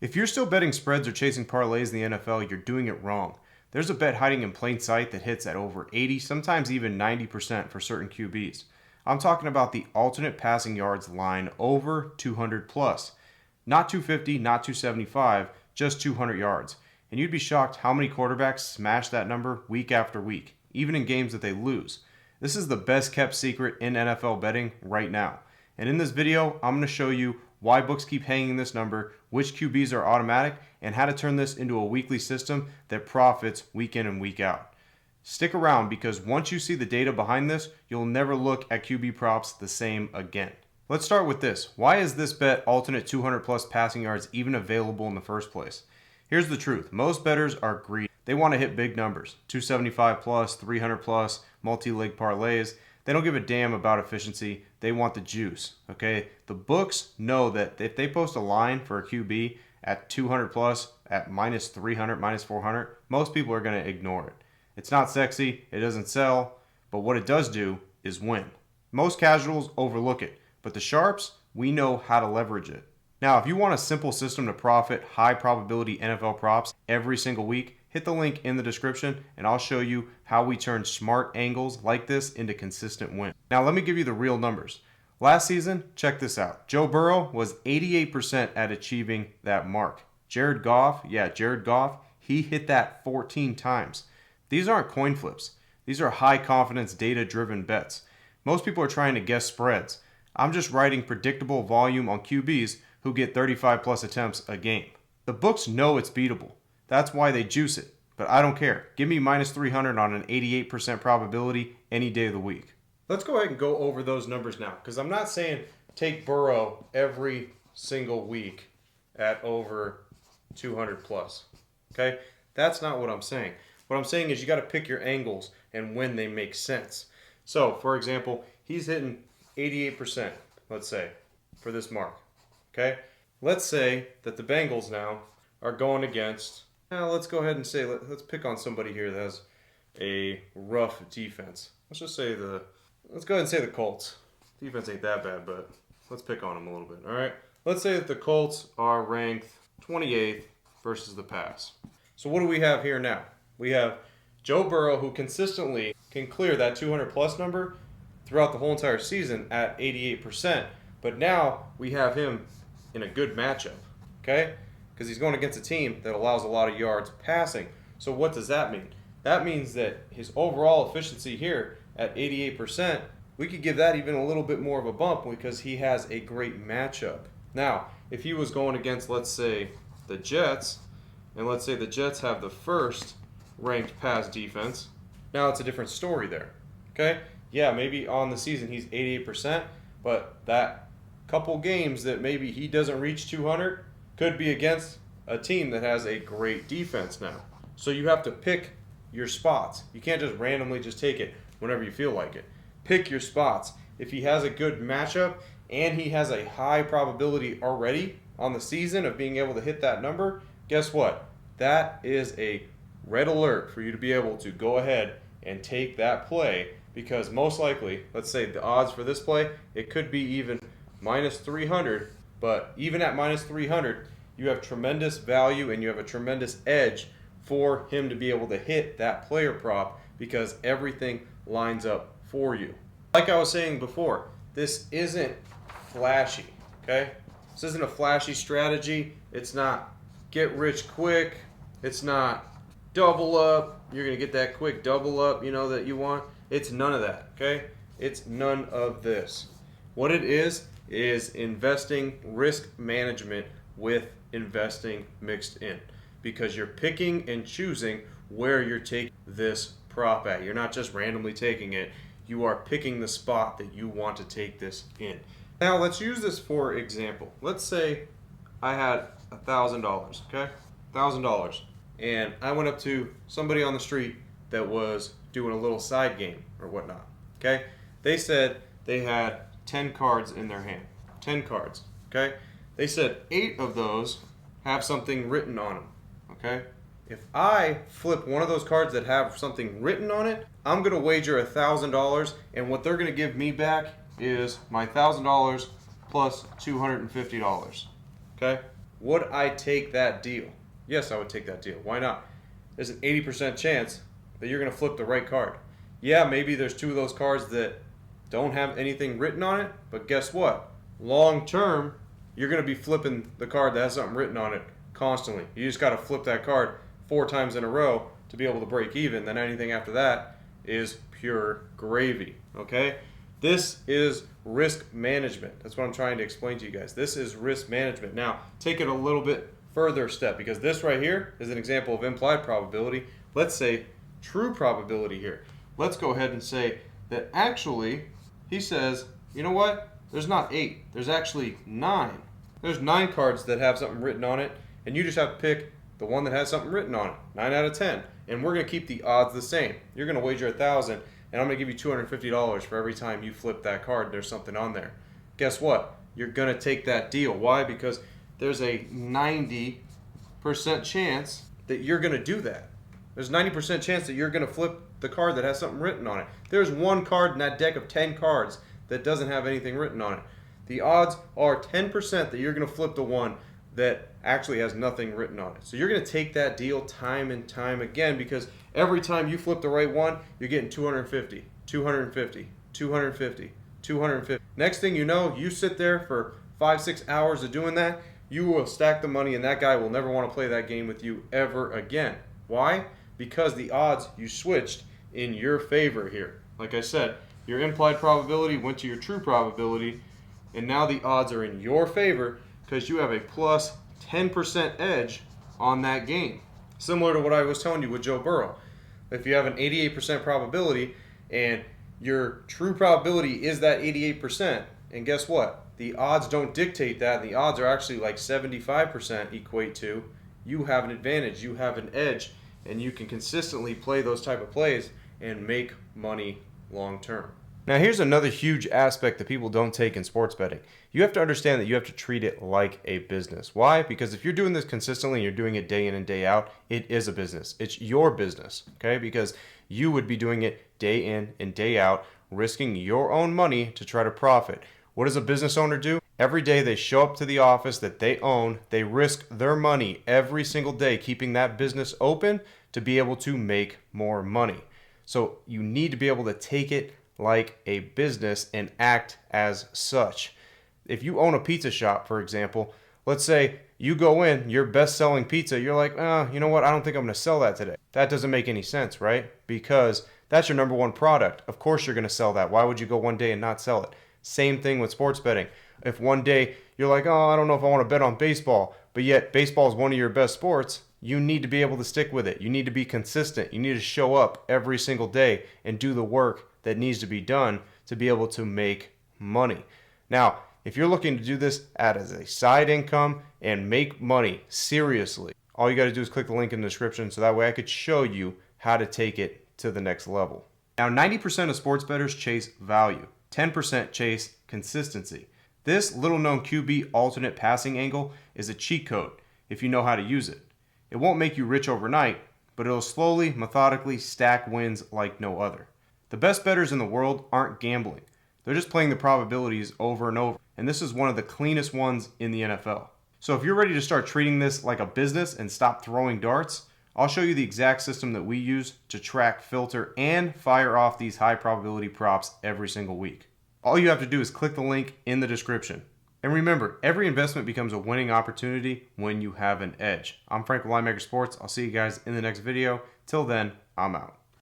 If you're still betting spreads or chasing parlays in the NFL, you're doing it wrong. There's a bet hiding in plain sight that hits at over 80, sometimes even 90% for certain QBs. I'm talking about the alternate passing yards line over 200 plus. Not 250, not 275, just 200 yards. And you'd be shocked how many quarterbacks smash that number week after week, even in games that they lose. This is the best kept secret in NFL betting right now. And in this video, I'm going to show you why books keep hanging this number, which QBs are automatic, and how to turn this into a weekly system that profits week in and week out. Stick around because once you see the data behind this, you'll never look at QB props the same again. Let's start with this. Why is this bet alternate 200 plus passing yards even available in the first place? Here's the truth. Most bettors are greedy. They want to hit big numbers, 275 plus, 300 plus, multi-leg parlays. They don't give a damn about efficiency. They want the juice, okay? The books know that if they post a line for a QB at 200 plus, at minus 300, minus 400, most people are going to ignore it. It's not sexy, it doesn't sell, but what it does do is win. Most casuals overlook it, but the sharps, we know how to leverage it. Now, if you want a simple system to profit high probability NFL props every single week, hit the link in the description and I'll show you how we turn smart angles like this into consistent wins. Now, let me give you the real numbers. Last season, check this out. Joe Burrow was 88% at achieving that mark. Jared Goff, he hit that 14 times. These aren't coin flips. These are high confidence data driven bets. Most people are trying to guess spreads. I'm just writing predictable volume on QBs who get 35 plus attempts a game. The books know it's beatable. That's why they juice it. But I don't care. Give me minus 300 on an 88% probability any day of the week. Let's go ahead and go over those numbers now, because I'm not saying take Burrow every single week at over 200 plus. Okay? That's not what I'm saying. What I'm saying is you got to pick your angles and when they make sense. So, for example, he's hitting 88%, let's say, for this mark. Okay? Let's say that the Bengals now are going against, let's go ahead and say, let's pick on somebody here that has a rough defense. Let's go ahead and say the Colts. Defense ain't that bad, but let's pick on them a little bit, all right? Let's say that the Colts are ranked 28th versus the pass. So what do we have here now? We have Joe Burrow, who consistently can clear that 200 plus number throughout the whole entire season at 88%, but now we have him in a good matchup, okay? Because he's going against a team that allows a lot of yards passing. So what does that mean? That means that his overall efficiency here at 88%, we could give that even a little bit more of a bump because he has a great matchup. Now, if he was going against, let's say, the Jets, and let's say the Jets have the first ranked pass defense, now it's a different story there, okay? Yeah, maybe on the season he's 88%, but that couple games that maybe he doesn't reach 200 could be against a team that has a great defense now. So you have to pick your spots. You can't just randomly just take it whenever you feel like it. Pick your spots. If he has a good matchup and he has a high probability already on the season of being able to hit that number, guess what? That is a red alert for you to be able to go ahead and take that play, because most likely, let's say the odds for this play, it could be even minus 300, but even at minus 300, you have tremendous value and you have a tremendous edge for him to be able to hit that player prop because everything lines up for you. Like I was saying before, this isn't flashy, okay? This isn't a flashy strategy. It's not get rich quick. It's not double up. You're going to get that quick double up, that you want. It's none of that, okay? It's none of this. What it is investing risk management with investing mixed in, because you're picking and choosing where you're taking this prop at. You're not just randomly taking it. You are picking the spot that you want to take this in. Now, let's use this for example. Let's say I had $1,000, okay? $1,000. And I went up to somebody on the street that was doing a little side game or whatnot, okay? They said they had 10 cards in their hand. 10 cards, okay? They said 8 of those have something written on them, okay? If I flip one of those cards that have something written on it, I'm going to wager $1,000, and what they're going to give me back is my $1,000 plus $250, okay? would I take that deal? Yes, I would take that deal. Why not? There's an 80% chance that you're going to flip the right card. Yeah, maybe there's two of those cards that don't have anything written on it, but guess what? Long term, you're going to be flipping the card that has something written on it constantly. You just got to flip that card 4 times in a row to be able to break even. Then anything after that is pure gravy, okay? This is risk management. That's what I'm trying to explain to you guys. This is risk management. Now, take it a little bit further step, because this right here is an example of implied probability. Let's say true probability here. Let's go ahead and say that actually, he says, you know what? There's not 8. There's actually 9. There's 9 cards that have something written on it, and you just have to pick the one that has something written on it. 9 out of 10. And we're going to keep the odds the same. You're going to wager 1,000, and I'm going to give you $250 for every time you flip that card and there's something on there. Guess what? You're going to take that deal. Why? Because there's a 90% chance that you're going to do that. There's 90% chance that you're going to flip the card that has something written on it. There's one card in that deck of 10 cards that doesn't have anything written on it. The odds are 10% that you're going to flip the one that actually has nothing written on it. So you're going to take that deal time and time again, because every time you flip the right one, you're getting 250, 250, 250, 250. Next thing you know, you sit there for 5-6 hours of doing that, you will stack the money, and that guy will never want to play that game with you ever again. Why? Because the odds you switched in your favor here. Like I said, your implied probability went to your true probability, and now the odds are in your favor because you have a plus 10% edge on that game. Similar to what I was telling you with Joe Burrow. If you have an 88% probability and your true probability is that 88%, and guess what? The odds don't dictate that. The odds are actually like 75% equate to. You have an advantage, you have an edge, and you can consistently play those type of plays and make money long term. Now here's another huge aspect that people don't take in sports betting. You have to understand that you have to treat it like a business. Why? Because if you're doing this consistently and you're doing it day in and day out, it is a business. It's your business, okay? Because you would be doing it day in and day out, risking your own money to try to profit. What does a business owner do? Every day they show up to the office that they own, they risk their money every single day, keeping that business open to be able to make more money. So you need to be able to take it like a business and act as such. If you own a pizza shop, for example, let's say you go in, your best-selling pizza, you're like, you know what, I don't think I'm going to sell that today. That doesn't make any sense, right? Because that's your number one product. Of course you're going to sell that. Why would you go one day and not sell it? Same thing with sports betting. If one day you're like, I don't know if I want to bet on baseball, but yet baseball is one of your best sports, you need to be able to stick with it. You need to be consistent. You need to show up every single day and do the work that needs to be done to be able to make money. Now, if you're looking to do this as a side income and make money seriously, all you got to do is click the link in the description so that way I could show you how to take it to the next level. Now, 90% of sports bettors chase value. 10% chase consistency. This little known QB alternate passing angle is a cheat code if you know how to use it. It won't make you rich overnight, but it'll slowly, methodically stack wins like no other. The best bettors in the world aren't gambling. They're just playing the probabilities over and over. And this is one of the cleanest ones in the NFL. So if you're ready to start treating this like a business and stop throwing darts, I'll show you the exact system that we use to track, filter, and fire off these high probability props every single week. All you have to do is click the link in the description. And remember, every investment becomes a winning opportunity when you have an edge. I'm Frank with Linemaker Sports. I'll see you guys in the next video. Till then, I'm out.